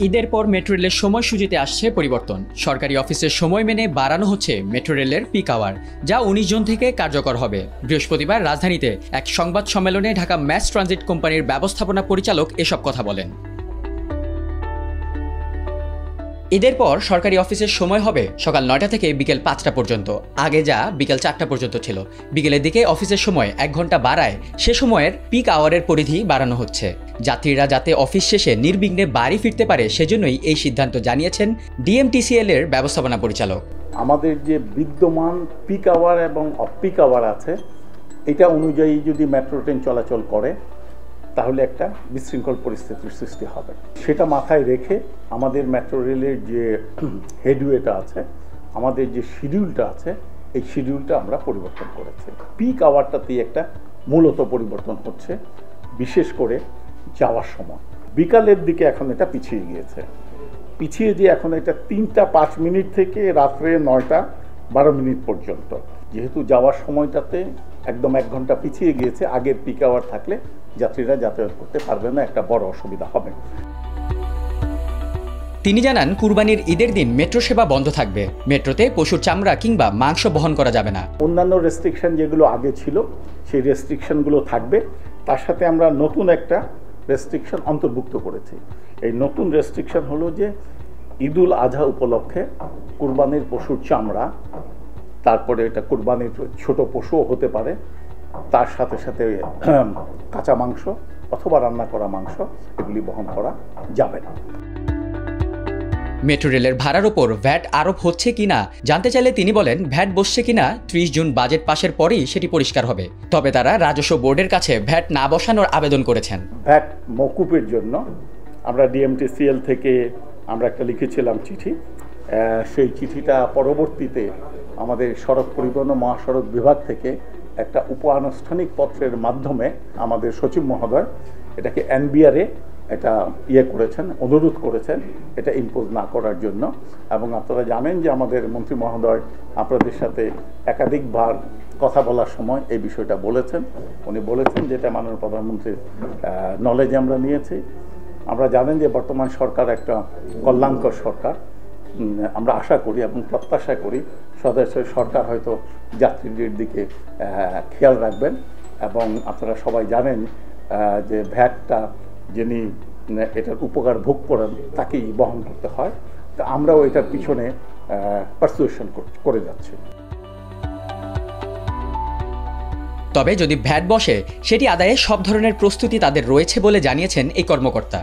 ঈদের পর মেট্রো রেলের সময়সূচিতে আসছে পরিবর্তন। সরকারি অফিসের সময় মেনে বাড়ানো হচ্ছে মেট্রো রেলের পিক আওয়ার, যা 19 জুন থেকে কার্যকর হবে। বৃহস্পতিবার রাজধানীতে এক সংবাদ সম্মেলনে ঢাকা ম্যাস ট্রানজিট কোম্পানির ব্যবস্থাপনা পরিচালক এসব কথা বলেন। ঈদের পর সরকারি অফিসের সময় হবে সকাল 9টা থেকে বিকেল 5টা পর্যন্ত। আগে যা বিকেল 4টা পর্যন্ত ছিল। বিকেলের দিকে অফিসের সময় 1 ঘন্টা বাড়ায় সে সময়ের পিক আওয়ারের পরিধি বাড়ানো হচ্ছে। যাত্রীরা যাতে অফিস শেষে নির্বিঘ্নে বাড়ি ফিরতে পারে সেজন্যই এই সিদ্ধান্ত জানিয়েছেন ডিএমটিসিএল এর ব্যবস্থাপনা পরিচালক। আমাদের যে বিদ্যমান পিক আওয়ার এবং অফ পিক আওয়ার আছে, এটা অনুযায়ী যদি মেট্রো ট্রেন চলাচল করে তাহলে একটা বিশৃঙ্খল পরিস্থিতির সৃষ্টি হবে। সেটা মাথায় রেখে আমাদের মেট্রো রেলের যে হেডওয়েটা আছে, আমাদের যে শিডিউলটা আছে, এই শিডিউলটা আমরা পরিবর্তন করেছি। পিক আওয়ারটাতেই একটা মূলত পরিবর্তন হচ্ছে, বিশেষ করে যাওয়ার সময়। বিকালের দিকে এখন এটা পিছিয়ে গিয়েছে। পিছিয়ে যে এখন এটা 3টা 5 মিনিট থেকে রাত্রে 9টা 12 মিনিট পর্যন্ত। যেহেতু যাওয়ার সময়টাতে একদম 1 ঘন্টা পিছিয়ে গিয়েছে, আগের পিক আওয়ার থাকলে যাত্রীরা যাতায়াত করতে পারবে না, একটা বড় অসুবিধা হবে। তিনি জানান, কুরবানির ঈদের দিন মেট্রো সেবা বন্ধ থাকবে। মেট্রোতে পশুর চামড়া কিংবা মাংস বহন করা যাবে না। অন্যান্য রেস্ট্রিকশন যেগুলো আগে ছিল সেই রেস্ট্রিকশনগুলো থাকবে। তার সাথে আমরা নতুন একটা রেস্ট্রিকশন অন্তর্ভুক্ত করেছি। এই নতুন রেস্ট্রিকশন হলো যে ঈদুল আজহা উপলক্ষে কুরবানির পশুর চামড়া, তারপরে এটা কুরবানির ছোট পশুও হতে পারে, তার সাথে সাথে কাঁচা মাংস অথবা রান্না করা মাংস, এগুলি বহন করা যাবে না। মেট্রো রেলের ভাড়ার ওপর ভ্যাট আরোপ হচ্ছে কিনা জানতে চাইলে তিনি বলেন, ভ্যাট বসছে কিনা 30 জুন বাজেট পাশের পরেই সেটি পরিষ্কার হবে। তবে তারা রাজস্ব বোর্ডের কাছে ভ্যাট না বসানোর আবেদন করেছেন। ভ্যাট মওকুফের জন্য আমরা ডিএমটিসিএল থেকে আমরা একটা লিখেছিলাম চিঠি। সেই চিঠিটা পরবর্তীতে আমাদের সড়ক পরিবহন ও মহাসড়ক বিভাগ থেকে একটা উপ-আনুষ্ঠানিক পত্রের মাধ্যমে আমাদের সচিব মহোদয় এটাকে এনবিআরে এটা করেছেন, অনুরোধ করেছেন এটা ইম্পোজ না করার জন্য। এবং আপনারা জানেন যে আমাদের মন্ত্রী মহোদয় আপনাদের সাথে একাধিকবার কথা বলার সময় এই বিষয়টা বলেছেন। উনি বলেছেন যেটা মাননীয় প্রধানমন্ত্রীর নলেজে আমরা নিয়েছি। আমরা জানেন যে বর্তমান সরকার একটা কল্যাণকর সরকার। আমরা আশা করি এবং প্রত্যাশা করি সদস্যের সরকার হয়তো যাত্রীদের দিকে খেয়াল রাখবেন। এবং আপনারা সবাই জানেন যে ভ্যাটটা যিনি এটার উপকার ভোগ করেন তাকেই বহন করতে হয়। তো আমরাও এটার পিছনে পারসুয়েশন করে যাচ্ছি। তবে যদি ভ্যাট বসে সেটি আদায়ে সব ধরনের প্রস্তুতি তাদের রয়েছে বলে জানিয়েছেন এই কর্মকর্তা।